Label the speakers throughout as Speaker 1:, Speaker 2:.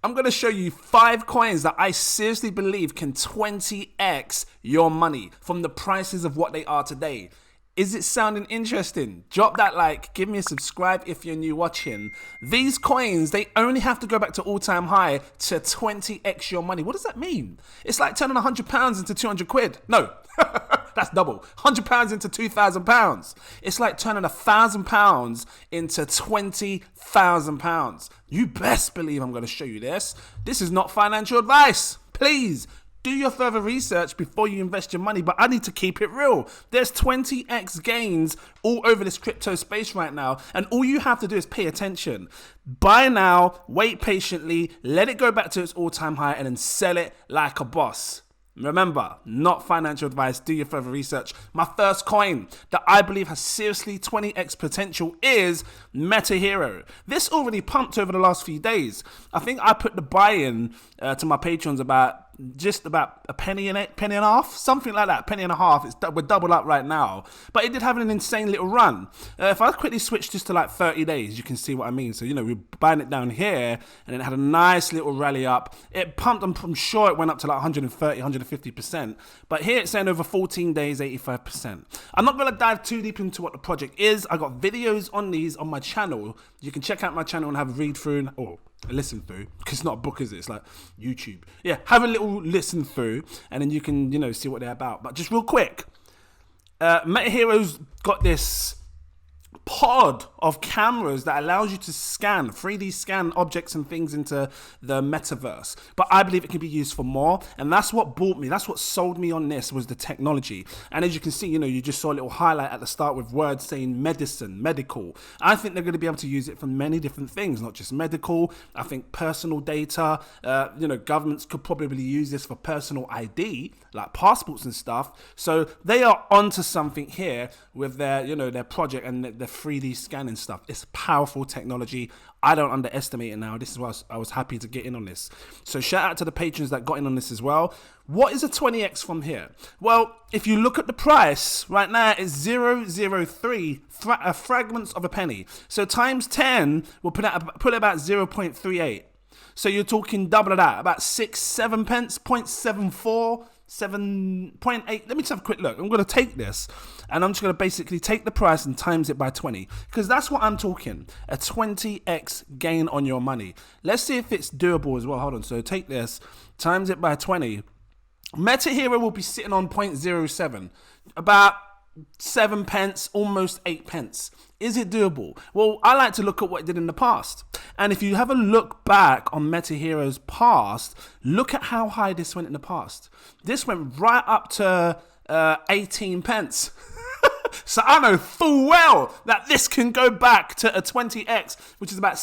Speaker 1: I'm going to show you 5 coins that I seriously believe can 20x your money from the prices of what they are today. Is it sounding interesting? Drop that like, give me a subscribe if you're new watching. These coins, they only have to go back to all-time high to 20x your money. What does that mean? It's like turning £100 into 200 quid. No, that's double. £100 into £2,000. It's like turning £1,000 into £20,000. You best believe I'm going to show you this. This is not financial advice. Please. Do your further research before you invest your money, but I need to keep it real. There's 20x gains all over this crypto space right now, and all you have to do is pay attention. Buy now, wait patiently, let it go back to its all-time high, and then sell it like a boss. Remember, not financial advice, do your further research. My first coin that I believe has seriously 20x potential is MetaHero. This already pumped over the last few days. I think I put the buy-in to my patrons about a penny and a half, something like that, penny and a half. We're double up right now, but it did have an insane little run. If I quickly switch this to like 30 days, you can see what I mean. So, we're buying it down here, and then it had a nice little rally up. It pumped, I'm sure it went up to like 130, 150%, but here it's saying over 14 days, 85%. I'm not going to dive too deep into what the project is. I got videos on these on my channel. You can check out my channel and have a read through, or a listen through, because it's not a book, is it? It's like YouTube. Yeah, have a little listen through, and then you can, see what they're about. But just real quick, MetaHero's got this pod of cameras that allows you to 3D scan objects and things into the metaverse. But I believe it can be used for more, and that's what bought me. That's what sold me on this, was the technology. And as you can see, you just saw a little highlight at the start with words saying medicine, medical. I think they're going to be able to use it for many different things, not just medical. I think personal data, governments could probably use this for personal ID, like passports and stuff. So they are onto something here with their, their project and the 3D scanning stuff. It's powerful technology. I don't underestimate it now. This is why I was happy to get in on this. So shout out to the patrons that got in on this as well. What is a 20x from here? Well, if you look at the price right now, it's 0.03 fragments of a penny. So times 10 will put it about 0.38. So you're talking double of that, about 6-7 pence, 0.74, 7.8. Let me just have a quick look. I'm going to take this, and I'm just going to basically take the price and times it by 20, because that's what I'm talking, a 20x gain on your money. Let's see if it's doable as well. Hold on. So take this, times it by 20. MetaHero will be sitting on 0.07, about 7 pence, almost 8 pence. Is it doable? Well, I like to look at what it did in the past. And if you have a look back on MetaHero's past, look at how high this went in the past. This went right up to 18 pence. So I know full well that this can go back to a 20x, which is about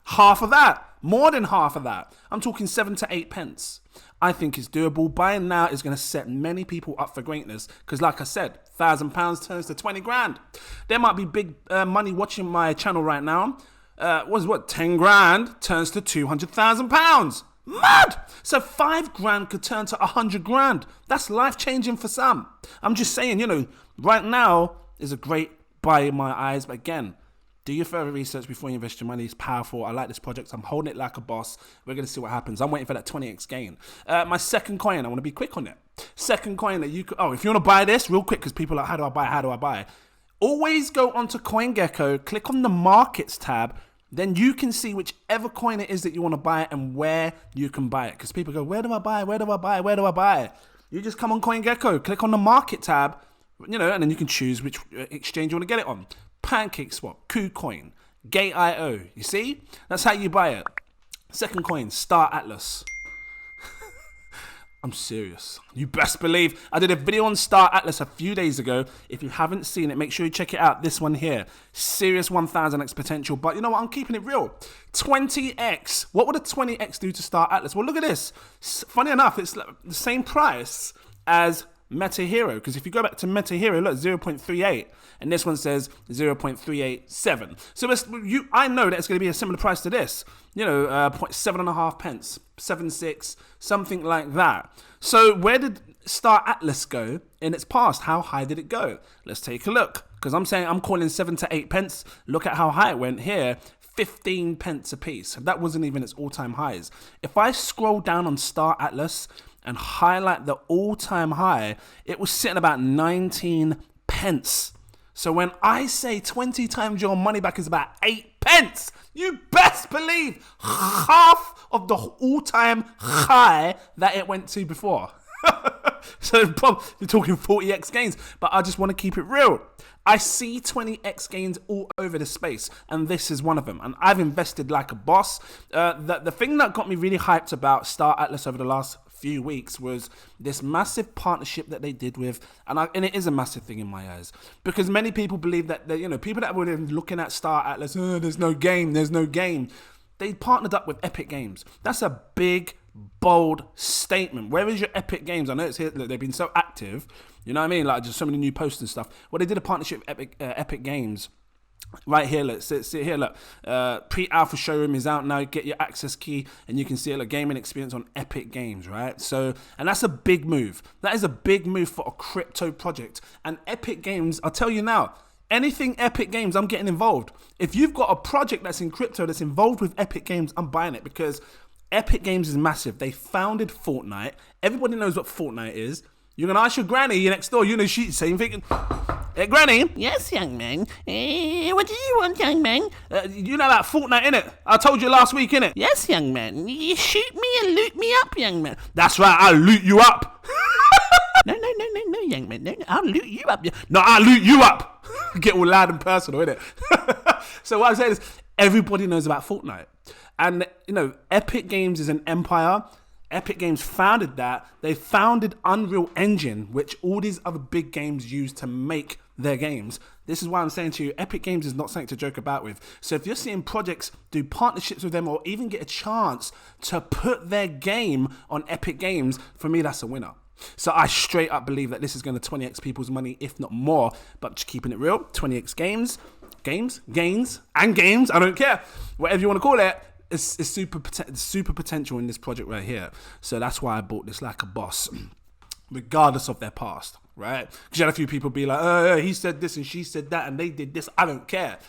Speaker 1: half of that, more than half of that. I'm talking 7 to 8 pence. I think it's doable. Buying now is going to set many people up for greatness, because like I said, £1,000 turns to 20 grand. There might be big money watching my channel right now. 10 grand turns to £200,000. Mad! So 5 grand could turn to 100 grand. That's life-changing for some. I'm just saying, right now is a great buy in my eyes. But again, do your further research before you invest your money. It's powerful. I like this project. I'm holding it like a boss. We're going to see what happens. I'm waiting for that 20x gain. My second coin, I want to be quick on it. Second coin that you could, if you want to buy this real quick, because people are like, how do I buy? Always go onto CoinGecko, click on the markets tab. Then you can see whichever coin it is that you want to buy and where you can buy it. Because people go, where do I buy? Where do I buy? Where do I buy? You just come on CoinGecko, click on the market tab, and then you can choose which exchange you want to get it on. PancakeSwap, KuCoin, Gate.io. You see? That's how you buy it. Second coin, Star Atlas. I'm serious. You best believe. I did a video on Star Atlas a few days ago. If you haven't seen it, make sure you check it out. This one here. Serious 1000x potential. But you know what? I'm keeping it real. 20x. What would a 20x do to Star Atlas? Well, look at this. Funny enough, it's the same price as MetaHero, because if you go back to MetaHero, look, 0.38, and this one says 0.387. So I know that it's going to be a similar price to this, 7.5 pence, 7.6, something like that. So where did Star Atlas go in its past? How high did it go? Let's take a look, because I'm calling 7 to 8 pence. Look at how high it went here. 15 pence a piece. That wasn't even its all-time highs. If I scroll down on Star Atlas and highlight the all-time high, it was sitting about 19 pence. So when I say 20 times your money back is about 8 pence, you best believe half of the all-time high that it went to before. So you're talking 40x gains, but I just want to keep it real. I see 20x gains all over the space, and this is one of them. And I've invested like a boss. The thing that got me really hyped about Star Atlas over the last few weeks was this massive partnership that they did with, and it is a massive thing in my eyes, because many people believe that people that were looking at Star Atlas, there's no game. They partnered up with Epic Games. That's a big, bold statement. Where is your Epic Games? I know it's here. Look, they've been so active. You know what I mean? Like, just so many new posts and stuff. Well, they did a partnership with Epic Games. Right here, look, sit here, look. Pre-alpha showroom is out now. Get your access key, and you can see a gaming experience on Epic Games, right? So, and that's a big move. That is a big move for a crypto project. And Epic Games, I'll tell you now, anything Epic Games, I'm getting involved. If you've got a project that's in crypto that's involved with Epic Games, I'm buying it, because Epic Games is massive. They founded Fortnite. Everybody knows what Fortnite is. You're going to ask your granny next door. You know, she's saying, thinking, hey, granny.
Speaker 2: Yes, young man. What do you want, young man?
Speaker 1: You know that Fortnite, innit? I told you last week, innit?
Speaker 2: Yes, young man. You shoot me and loot me up, young man.
Speaker 1: That's right, I'll loot you up.
Speaker 2: No, young man. No, I'll loot you up.
Speaker 1: No, I'll loot you up. Get all loud and personal, innit? So what I'm saying is, everybody knows about Fortnite. And, Epic Games is an empire. Epic Games founded that. They founded Unreal Engine, which all these other big games use to make their games. This is why I'm saying to you, Epic Games is not something to joke about with. So if you're seeing projects do partnerships with them, or even get a chance to put their game on Epic Games, for me, that's a winner. So I straight up believe that this is going to 20x people's money, if not more. But just keeping it real, 20x gains, I don't care. Whatever you want to call it. It's super potential in this project right here. So that's why I bought this like a boss, regardless of their past, right? Because you had a few people be like, oh, he said this and she said that and they did this. I don't care.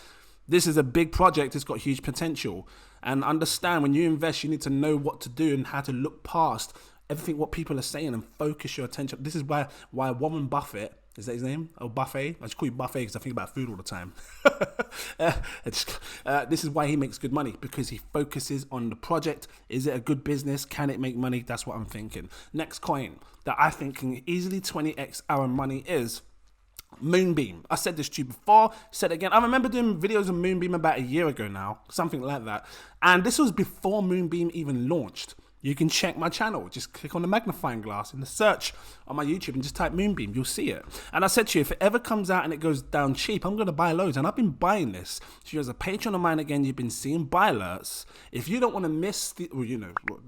Speaker 1: This is a big project. It's got huge potential. And understand, when you invest, you need to know what to do and how to look past everything what people are saying and focus your attention. This is why Warren Buffett, is that his name? Oh, Buffet. I just call you Buffet because I think about food all the time. This is why he makes good money, because he focuses on the project. Is it a good business? Can it make money? That's what I'm thinking. Next coin that I think can easily 20x our money is Moonbeam. I said this to you before, said it again. I remember doing videos on Moonbeam about a year ago now, something like that. And this was before Moonbeam even launched. You can check my channel. Just click on the magnifying glass in the search on my YouTube and just type Moonbeam. You'll see it. And I said to you, if it ever comes out and it goes down cheap, I'm going to buy loads. And I've been buying this. So as a patron of mine, again, you've been seeing buy alerts. If you don't want to miss the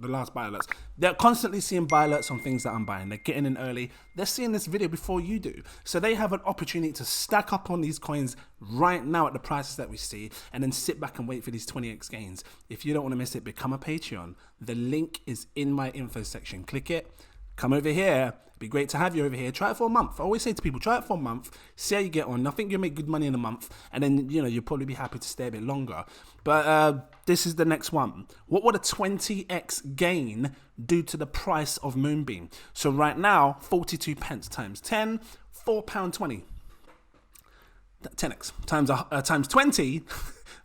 Speaker 1: last buy alerts, they're constantly seeing buy alerts on things that I'm buying. They're getting in early. They're seeing this video before you do. So they have an opportunity to stack up on these coins right now at the prices that we see, and then sit back and wait for these 20x gains. If you don't want to miss it, become a Patreon. The link is in my info section. Click it. Come over here. It'd be great to have you over here. Try it for a month. I always say to people, try it for a month. See how you get on. I think you'll make good money in a month, and then you'll probably be happy to stay a bit longer. But this is the next one. What would a 20x gain do to the price of Moonbeam? So right now, 42 pence times 10, £4.20. 10x times 20.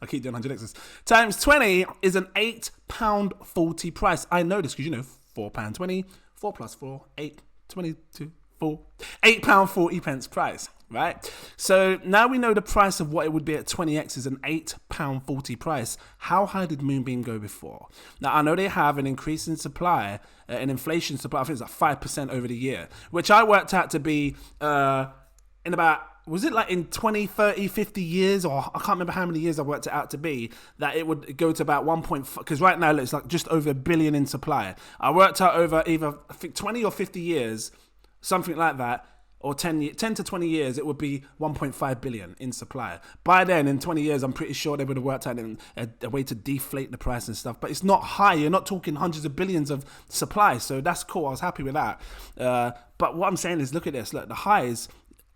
Speaker 1: I keep doing 100x's. Times 20 is an £8.40 price. I know this because £4.20, 4 plus 4, 8, 22, 4, £8.40 pence price, right? So now we know the price of what it would be at 20x is an £8.40 price. How high did Moonbeam go before? Now I know they have an increase in supply, an inflation supply. I think it's like 5% over the year, which I worked out to be in about, was it like in 20, 30, 50 years, or I can't remember how many years I worked it out to be, that it would go to about 1.5, because right now it's like just over 1 billion in supply. I worked out over either, I think 20 or 50 years, something like that, or 10 to 20 years, it would be 1.5 billion in supply. By then, in 20 years, I'm pretty sure they would have worked out a way to deflate the price and stuff. But it's not high. You're not talking hundreds of billions of supply. So that's cool. I was happy with that. But what I'm saying is, look at this. Look, the highs.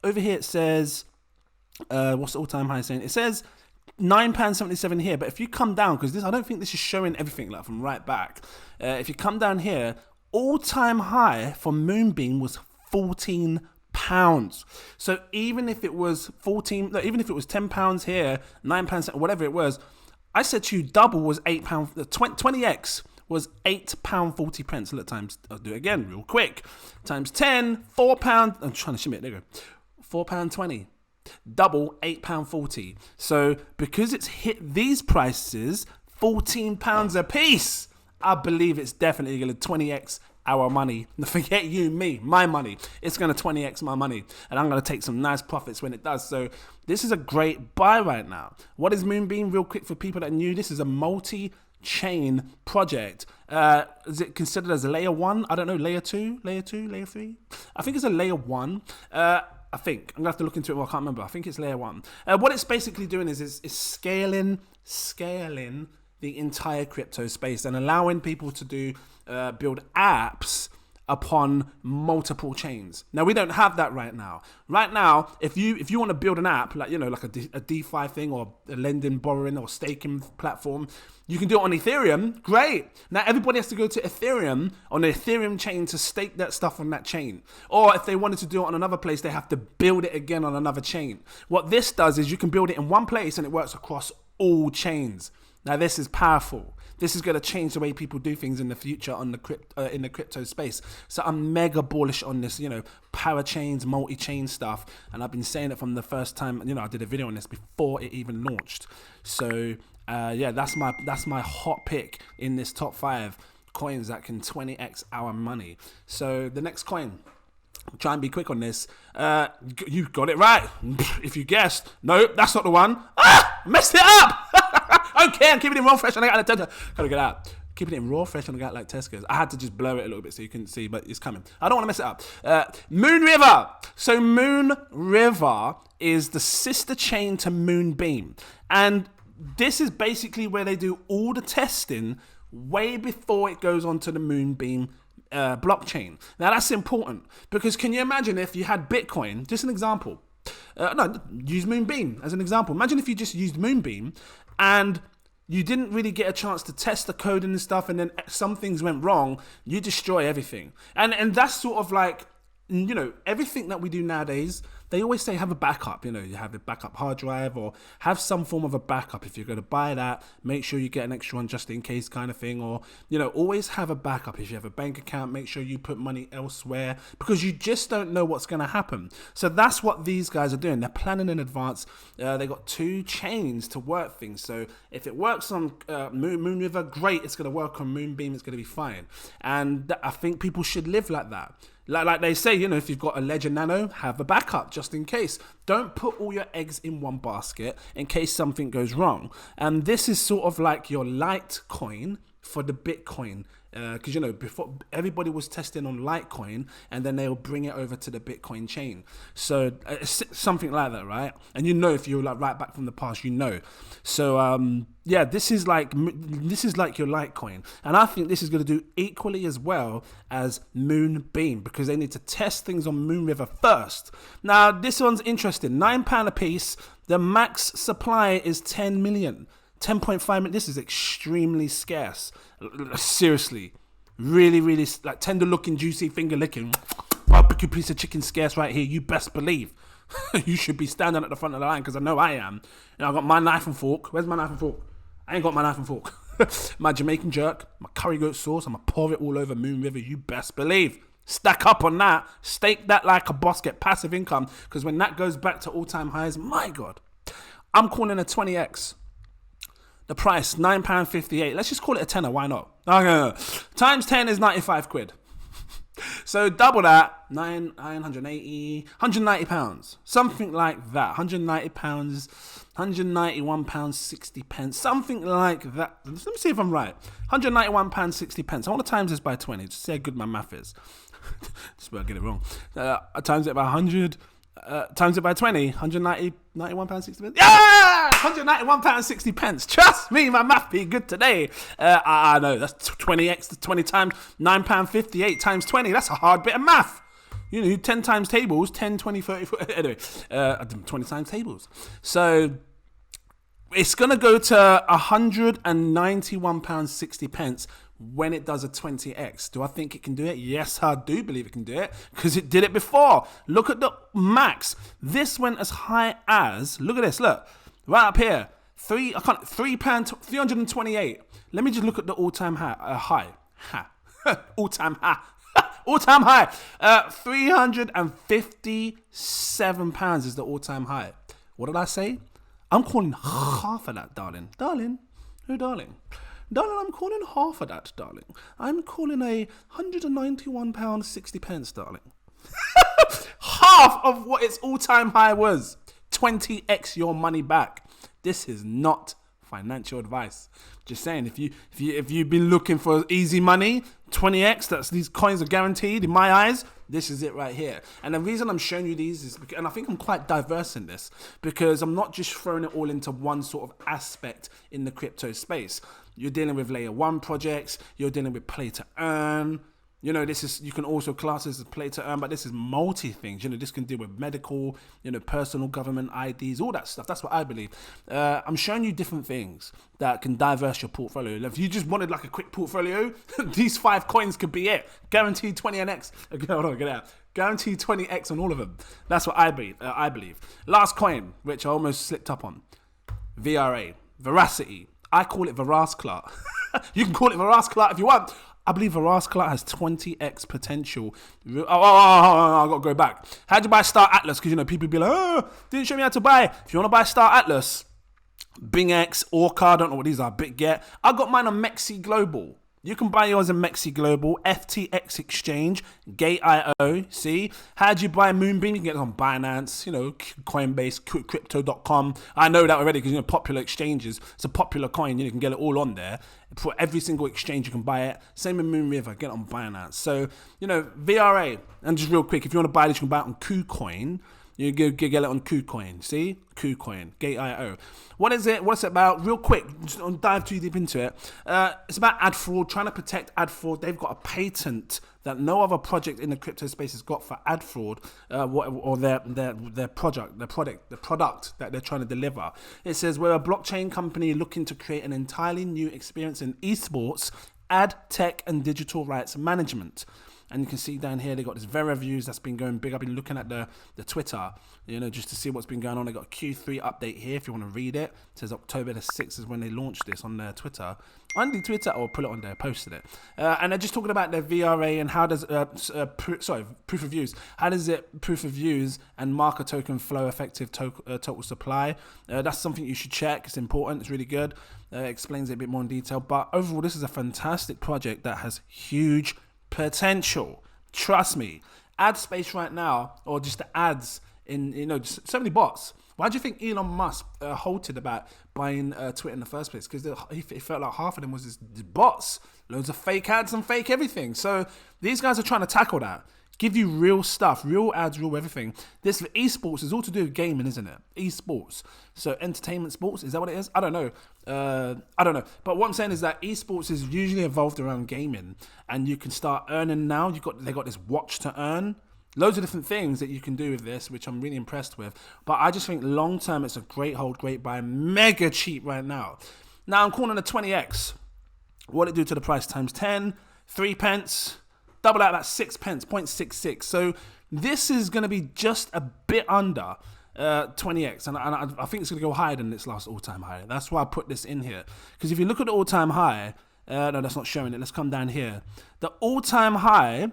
Speaker 1: Over here it says, what's the all-time high saying? It says £9.77 here, but if you come down, because this, I don't think this is showing everything like from right back. If you come down here, all-time high for Moonbeam was £14. So even if it was even if it was £10 here, £9, whatever it was, I said to you, double was £8. 20x was £8.40. Look, times, I'll do it again real quick. Times 10, £4. I'm trying to shimmy it. There you go. £4.20. Double £8.40. So because it's hit these prices, £14 a piece, I believe it's definitely going to 20x our money. Forget you, me, my money. It's going to 20x my money, and I'm going to take some nice profits when it does. So this is a great buy right now. What is Moonbeam? Real quick for people that are new, this is a multi-chain project. Is it considered as a layer 1? I don't know, layer 2, layer 3? I think it's a layer 1. I think. I'm going to have to look into it. Well, I can't remember. I think it's layer 1. What it's basically doing is scaling the entire crypto space and allowing people to build apps upon multiple chains. Now, we don't have that right now. Right now, if you want to build an app, like, like a DeFi thing or a lending, borrowing or staking platform, you can do it on Ethereum. Great. Now, everybody has to go to Ethereum, on the Ethereum chain, to stake that stuff on that chain. Or if they wanted to do it on another place, they have to build it again on another chain. What this does is you can build it in one place and it works across all chains. Now, this is powerful. This is going to change the way people do things in the future on the in the crypto space. So I'm mega bullish on this, parachains, multi-chain stuff. And I've been saying it from the first time, I did a video on this before it even launched. So that's my hot pick in this top 5 coins that can 20x our money. So the next coin, try and be quick on this. You got it right. If you guessed, no, that's not the one. Messed it up. Okay, I'm keeping it raw, fresh, and I got like Tesco. Gotta get out. Keeping it raw, fresh, and I got like Tesco's. I had to just blow it a little bit so you couldn't see, but it's coming. I don't want to mess it up. Moon River. So Moon River is the sister chain to Moonbeam, and this is basically where they do all the testing way before it goes onto the Moonbeam blockchain. Now that's important because can you imagine if you had Bitcoin? Just an example. Use Moonbeam as an example. Imagine if you just used Moonbeam and you didn't really get a chance to test the code and stuff, and then some things went wrong. You destroy everything, and that's sort of like, everything that we do nowadays. They always say have a backup, you have a backup hard drive or have some form of a backup. If you're going to buy that, make sure you get an extra one just in case kind of thing. Or, always have a backup. If you have a bank account, make sure you put money elsewhere because you just don't know what's going to happen. So that's what these guys are doing. They're planning in advance. They got 2 chains to work things. So if it works on Moon River, great. It's going to work on Moonbeam. It's going to be fine. And I think people should live like that. Like they say, if you've got a Ledger Nano, have a backup just in case. Don't put all your eggs in one basket in case something goes wrong. And this is sort of like your Litecoin for the Bitcoin. Because, before everybody was testing on Litecoin and then they'll bring it over to the Bitcoin chain. So something like that, right? And if you're like right back from the past, So, this is like your Litecoin. And I think this is going to do equally as well as Moonbeam because they need to test things on Moon River first. Now, this one's interesting. £9 a piece. The max supply is 10 million. 10.5 million. This is extremely scarce. Seriously. Really, really like tender looking, juicy, finger licking. Barbecue piece of chicken scarce right here. You best believe. You should be standing at the front of the line because I know I am. And I got my knife and fork. Where's my knife and fork? I ain't got my knife and fork. My Jamaican jerk, my curry goat sauce. I'm going to pour it all over Moon River. You best believe. Stack up on that. Stake that like a boss. Get passive income. Because when that goes back to all-time highs, my God. I'm calling a 20x. The price, £9.58. Let's just call it a tenner. Why not? Okay. Times 10 is 95 quid. So double that, 980, £190. Something like that. £190, £191.60. Something like that. Let me see if I'm right. £191.60. I want to times this by 20. Just see how good my math is. Just better get it wrong. I times it by 100. Times it by 20, £191.60. Yeah! £191.60. Trust me, my math be good today. I know, that's 20x, 20 times, £9.58 times 20. That's a hard bit of math. 10 times tables, 10, 20, 30, 40. Anyway, I did 20 times tables. So, It's going to go to £191.60 when it does a 20x. Do I think it can do it? Yes, I do believe it can do it because it did it before. Look at the max. This went as high as, look at this, look, right up here, £3.328. Let me just look at the all-time high. All-time high. All-time high. £357 is the all-time high. What did I say? I'm calling half of that, darling. Darling? Who, darling? Darling, I'm calling half of that, darling. I'm calling a £191.60, darling. Half of what its all-time high was. 20x your money back. This is not financial advice. Just saying, if you've been looking for easy money, 20x, these coins are guaranteed in my eyes. This is it right here. And the reason I'm showing you these is because, and I think I'm quite diverse in this, because I'm not just throwing it all into one sort of aspect in the crypto space. You're dealing with layer 1 projects, you're dealing with play to earn. You know, this is, you can also class this as play to earn, but this is multi things. You know, this can deal with medical, you know, personal government IDs, all that stuff. That's what I believe. I'm showing you different things that can diverse your portfolio. If you just wanted like a quick portfolio, these 5 coins could be it. Guaranteed 20x. Hold on, get out. Guaranteed 20x on all of them. That's what I believe. Last coin, which I almost slipped up on. VRA. Veracity. I call it Verasclat. You can call it Verasclat if you want. I believe Verasclat has 20x potential. I got to go back. How'd you buy Star Atlas? Because, you know, people be like, oh, didn't show me how to buy. If you want to buy Star Atlas, BingX, Orca, I don't know what these are, BitGet. I got mine on Mexi Global. You can buy yours in Mexi Global, FTX Exchange, Gate.io. See? How'd you buy Moonbeam? You can get it on Binance, you know, Coinbase, Crypto.com. I know that already because, you know, popular exchanges. It's a popular coin. You can get it all on there. For every single exchange, you can buy it. Same with Moon River. Get it on Binance. So, you know, VRA. And just real quick, if you want to buy this, you can buy it on KuCoin. You get it on KuCoin. See? KuCoin. Gate.io. What is it? What's it about? Real quick, just don't dive too deep into it. It's about ad fraud, trying to protect ad fraud. They've got a patent that no other project in the crypto space has got for ad fraud, or their product that they're trying to deliver. It says, we're a blockchain company looking to create an entirely new experience in esports, ad tech, and digital rights management. And you can see down here, they got this VeraViews that's been going big. I've been looking at the Twitter, you know, just to see what's been going on. They got a Q3 update here if you want to read it. It says October the 6th is when they launched this on their Twitter. On the Twitter, or put it on there, posted it. And they're just talking about their VRA and how does, proof of use. How does it proof of use and marker token flow effective total supply? That's something you should check. It's important. It's really good. Explains it a bit more in detail. But overall, this is a fantastic project that has huge potential. Trust me. Ad space right now, or just the ads in, you know, just so many bots. Why do you think Elon Musk halted about buying Twitter in the first place? Because he felt like half of them was just bots, loads of fake ads and fake everything. So these guys are trying to tackle that. Give you real stuff, real ads, real everything. This for esports is all to do with gaming, isn't it? Esports. So entertainment sports, is that what it is? I don't know. But what I'm saying is that esports is usually involved around gaming, and you can start earning now. They got this watch to earn. Loads of different things that you can do with this, which I'm really impressed with. But I just think long term, it's a great hold, great buy, mega cheap right now. Now I'm calling a 20x. What it do to the price times 10, 3 pence. Double out that 6 pence, 0.66. So this is going to be just a bit under 20x. And I think it's going to go higher than its last all-time high. That's why I put this in here. Because if you look at the all-time high, no, that's not showing it. Let's come down here. The all-time high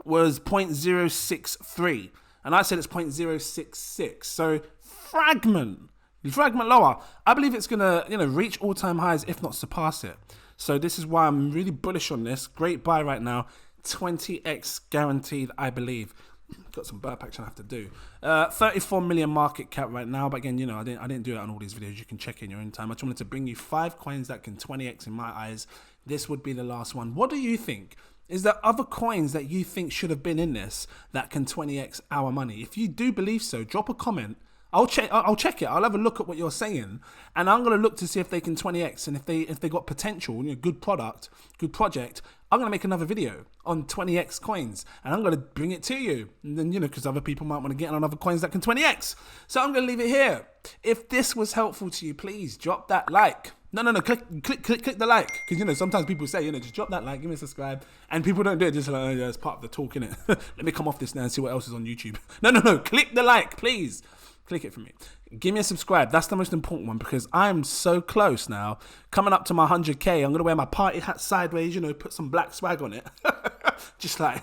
Speaker 1: was 0.063. And I said it's 0.066. So fragment lower. I believe it's going to, you know, reach all-time highs, if not surpass it. So this is why I'm really bullish on this. Great buy right now. 20x guaranteed, I believe. Got some burp action I have to do. 34 million market cap right now. But again, you know, I didn't do that on all these videos. You can check in your own time. I just wanted to bring you 5 coins that can 20x in my eyes. This would be the last one. What do you think? Is there other coins that you think should have been in this that can 20x our money? If you do believe so, drop a comment. I'll check it. I'll have a look at what you're saying, and I'm gonna look to see if they can 20x, and if they got potential, you know, good product, good project. I'm gonna make another video on 20x coins, and I'm gonna bring it to you. And then, you know, because other people might want to get on other coins that can 20x. So I'm gonna leave it here. If this was helpful to you, please drop that like. No, click the like, because, you know, sometimes people say, you know, just drop that like, give me a subscribe, and people don't do it, just like, oh, yeah, it's part of the talk, innit? Let me come off this now and see what else is on YouTube. No, click the like, please. Click it for me. Give me a subscribe. That's the most important one, because I'm so close now. Coming up to my 100K. I'm going to wear my party hat sideways, you know, put some black swag on it. Just like,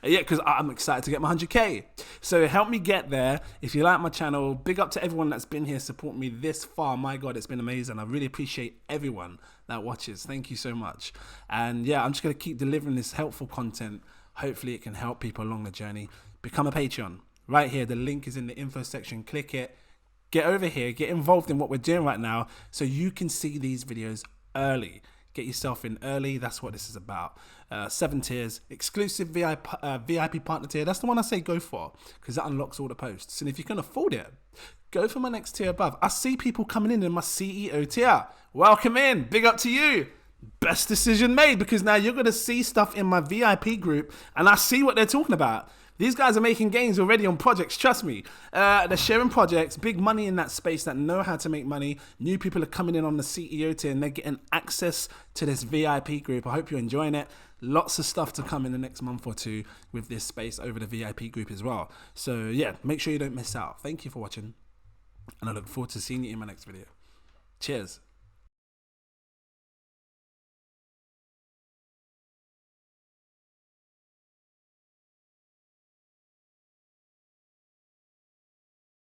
Speaker 1: yeah, because I'm excited to get my 100K. So help me get there. If you like my channel, big up to everyone that's been here supporting me this far. My God, it's been amazing. I really appreciate everyone that watches. Thank you so much. And yeah, I'm just going to keep delivering this helpful content. Hopefully it can help people along the journey. Become a Patreon. Right here, the link is in the info section. Click it. Get over here. Get involved in what we're doing right now so you can see these videos early. Get yourself in early. That's what this is about. 7 tiers, exclusive VIP partner tier. That's the one I say go for, because that unlocks all the posts. And if you can afford it, go for my next tier above. I see people coming in my CEO tier. Welcome in. Big up to you. Best decision made, because now you're going to see stuff in my VIP group and I see what they're talking about. These guys are making gains already on projects, trust me. They're sharing projects, big money in that space that know how to make money. New people are coming in on the CEO tier and they're getting access to this VIP group. I hope you're enjoying it. Lots of stuff to come in the next month or two with this space over the VIP group as well. So yeah, make sure you don't miss out. Thank you for watching, and I look forward to seeing you in my next video. Cheers.